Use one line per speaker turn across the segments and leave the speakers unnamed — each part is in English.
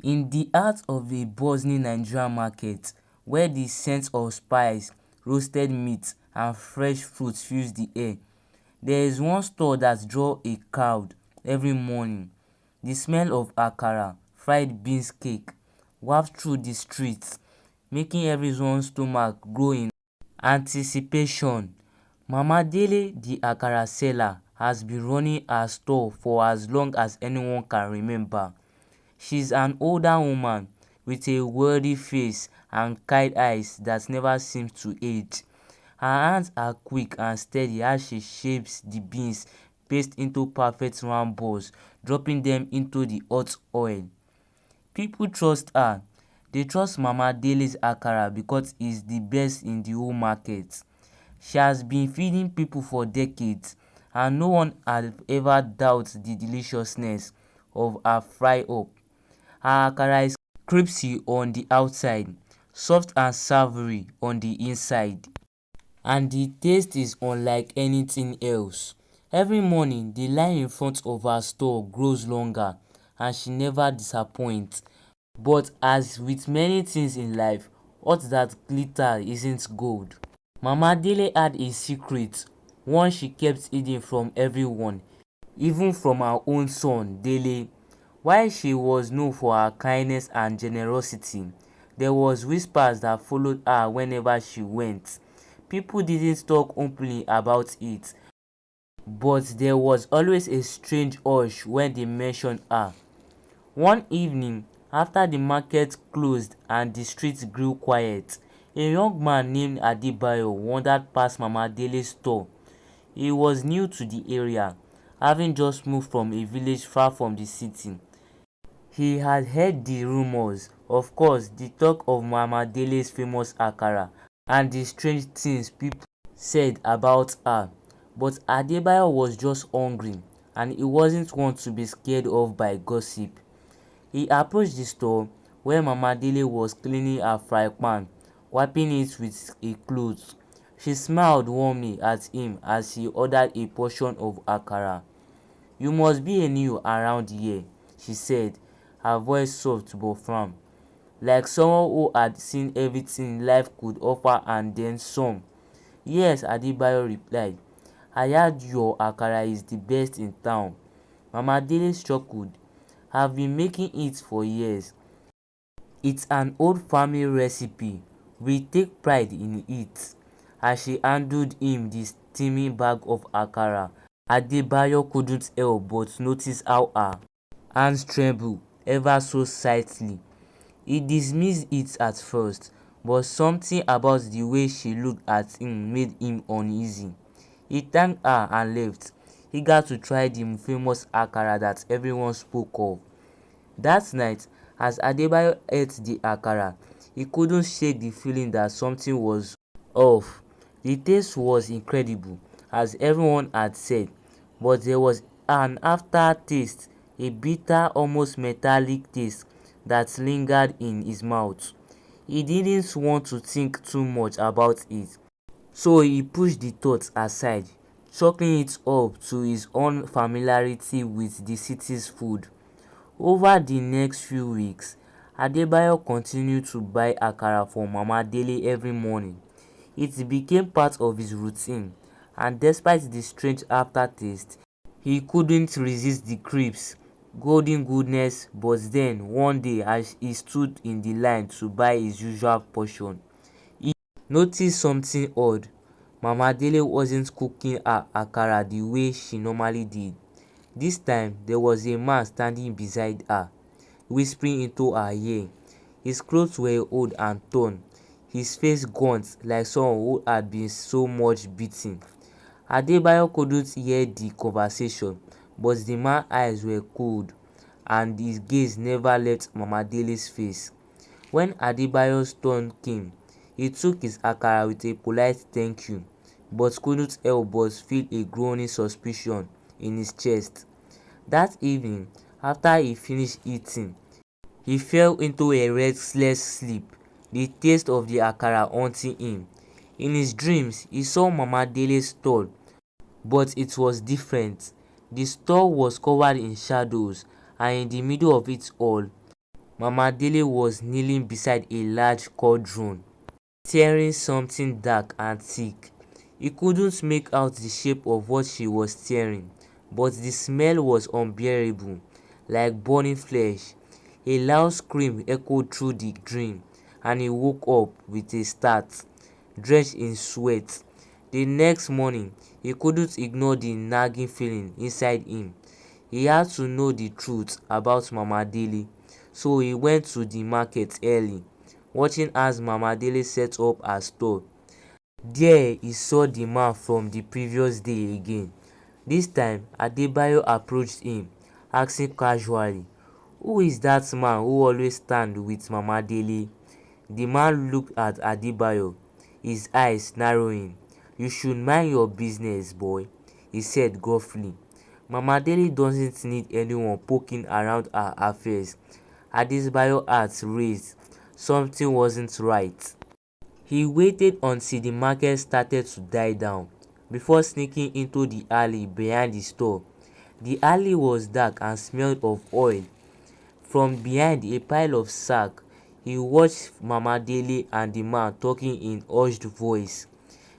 In the heart of a bustling Nigerian market, where the scent of spice, roasted meat, and fresh fruits fills the air, there is one store that draws a crowd every morning. The smell of Akara, fried beans cake, wafts through the streets, making everyone's stomach grow in anticipation. Mama Dele, the Akara seller, has been running her store for as long as anyone can remember. She's an older woman with a worldly face and kind eyes that never seem to age. Her hands are quick and steady as she shapes the beans paste into perfect round balls, dropping them into the hot oil. People trust her. They trust Mama Dele's Akara because it's the best in the whole market. She has been feeding people for decades, and no one has ever doubted the deliciousness of her fry-up. Her Akara is crispy on the outside, soft and savory on the inside, and the taste is unlike anything else. Every morning, the line in front of her store grows longer, and she never disappoints. But as with many things in life, what that glitter isn't gold. Mama Dele had a secret, one she kept hidden from everyone, even from her own son, Dele. While she was known for her kindness and generosity, there was whispers that followed her whenever she went. People didn't talk openly about it, but there was always a strange hush when they mentioned her. One evening, after the market closed and the streets grew quiet, a young man named Adebayo wandered past Mama Dele's store. He was new to the area, having just moved from a village far from the city. He had heard the rumors, of course, the talk of Mama Dele's famous Akara, and the strange things people said about her. But Adebayo was just hungry, and he wasn't one to be scared of by gossip. He approached the store where Mama Dele was cleaning her fry pan, wiping it with a cloth. She smiled warmly at him as he ordered a portion of Akara. "You must be a new around here," she said, her voice soft but firm, like someone who had seen everything life could offer and then some. "Yes," Adebayo replied. "I heard your Akara is the best in town." Mama Dele chuckled. "I've been making it for years. It's an old family recipe. We take pride in it." As she handed him the steaming bag of Akara, Adebayo couldn't help but notice how her hands trembled ever so slightly. He dismissed it at first, but something about the way she looked at him made him uneasy. He thanked her and left, eager to try the famous Akara that everyone spoke of. That night, as Adebayo ate the Akara, he couldn't shake the feeling that something was off. The taste was incredible, as everyone had said, but there was an aftertaste, a bitter, almost metallic taste that lingered in his mouth. He didn't want to think too much about it, so he pushed the thought aside, chalking it up to his own familiarity with the city's food. Over the next few weeks, Adebayo continued to buy Akara from Mama Dele every morning. It became part of his routine, and despite the strange aftertaste, he couldn't resist the crisp, golden goodness. But then, one day as he stood in the line to buy his usual portion, he noticed something odd. Mama Dele wasn't cooking her Akara the way she normally did. This time, there was a man standing beside her, whispering into her ear. His clothes were old and torn, his face gaunt like someone who had been so much beaten. Adebayo couldn't hear the conversation, but the man's eyes were cold, and his gaze never left Mama Dele's face. When Adebayo's turn came, he took his Akara with a polite thank you, but couldn't help but feel a growing suspicion in his chest. That evening, after he finished eating, he fell into a restless sleep, the taste of the Akara haunting him. In his dreams, he saw Mama Dele's stall, but it was different. The store was covered in shadows, and in the middle of it all, Mama Dele was kneeling beside a large cauldron, stirring something dark and thick. He couldn't make out the shape of what she was stirring, but the smell was unbearable, like burning flesh. A loud scream echoed through the dream, and he woke up with a start, drenched in sweat. The next morning, he couldn't ignore the nagging feeling inside him. He had to know the truth about Mama Dele, so he went to the market early, watching as Mama Dele set up her store. There he saw the man from the previous day again. This time Adebayo approached him, asking casually, "Who is that man who always stand with Mama Dele?" The man looked at Adebayo, his eyes narrowing. "You should mind your business, boy," he said gruffly. "Mama Dele doesn't need anyone poking around her affairs." Adebayo's heart raised. Something wasn't right. He waited until the market started to die down before sneaking into the alley behind the store. The alley was dark and smelled of oil. From behind a pile of sacks, he watched Mama Dele and the man talking in hushed voice.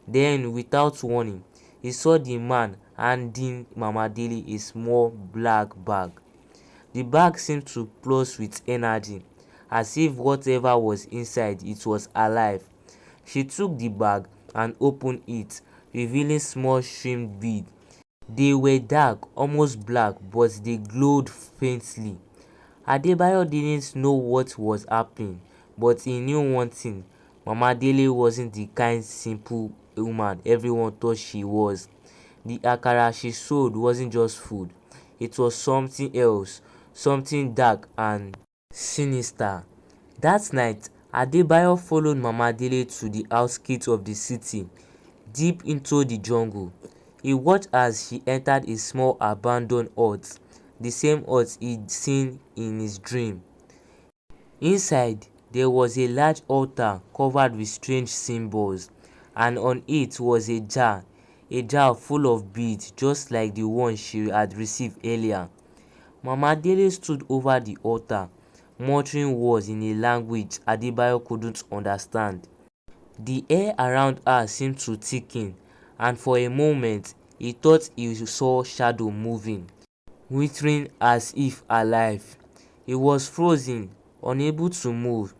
Then, without warning, he saw the man handing Mama Dele a small black bag. The bag seemed to pulse with energy, as if whatever was inside it was alive. She took the bag and opened it, revealing small shrimp beads. They were dark, almost black, but they glowed faintly. Adebayo didn't know what was happening, but he knew one thing: Mama Dele wasn't the kind, simple woman everyone thought she was. The akara she sold wasn't just food. It was something else, something dark and sinister. That night, Adebayo followed Mama Dele to the outskirts of the city, deep into the jungle. He watched as she entered a small abandoned hut, the same hut he'd seen in his dream. Inside, there was a large altar covered with strange symbols, and on it was a jar full of beads just like the one she had received earlier. Mama Dele stood over the altar, muttering words in a language Adebayo couldn't understand. The air around her seemed to thicken, and for a moment he thought he saw shadow moving, withering as if alive. He was frozen, unable to move,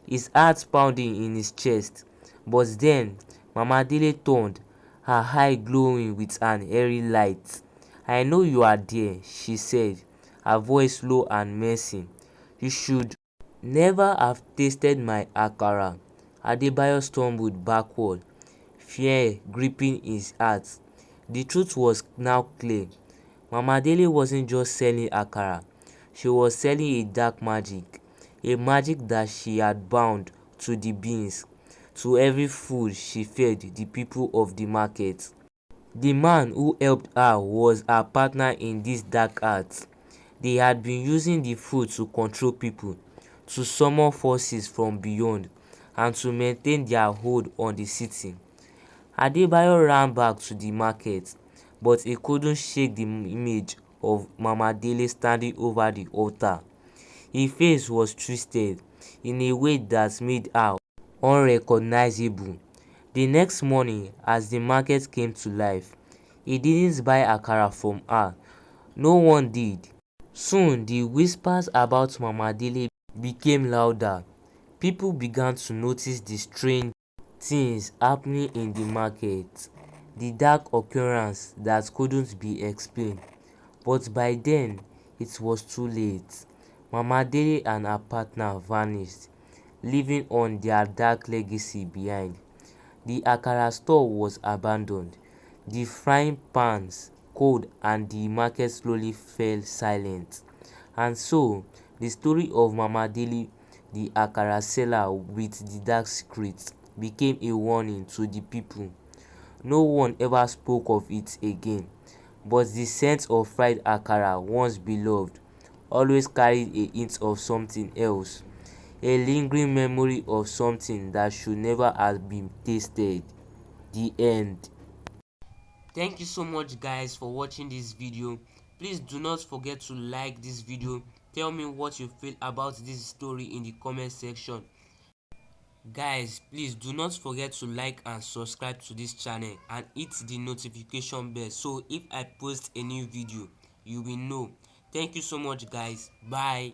his heart pounding in his chest. But then Mama Dele turned, her eye glowing with an eerie light. "I know you are there," she said, her voice low and menacing. "You should never have tasted my akara." Adebayo stumbled backward, fear gripping his heart. The truth was now clear. Mama Dele wasn't just selling akara, she was selling a dark magic, a magic that she had bound to the beans, to every food she fed the people of the market. The man who helped her was her partner in this dark art. They had been using the food to control people, to summon forces from beyond, and to maintain their hold on the city. Adebayo ran back to the market, but he couldn't shake the image of Mama Dele standing over the altar. His face was twisted in a way that made her unrecognizable. The next morning, as the market came to life, he didn't buy akara from her. No one did. Soon, the whispers about Mama Dele became louder. People began to notice the strange things happening in the market, the dark occurrence that couldn't be explained. But by then, it was too late. Mama Dele and her partner vanished, leaving on their dark legacy behind. The Akara store was abandoned, the frying pans cold, and the market slowly fell silent. And so, the story of Mama Dele, the Akara seller with the dark secret, became a warning to the people. No one ever spoke of it again, but the scent of fried Akara, once beloved, always carried a hint of something else, a lingering memory of something that should never have been tasted. The end. Thank you so much guys for watching this video. Please do not forget to like this video Tell me what you feel about this story in the comment section. Guys, please do not forget to like and subscribe to this channel and hit the notification bell so if I post a new video you will know. Thank you so much guys. Bye.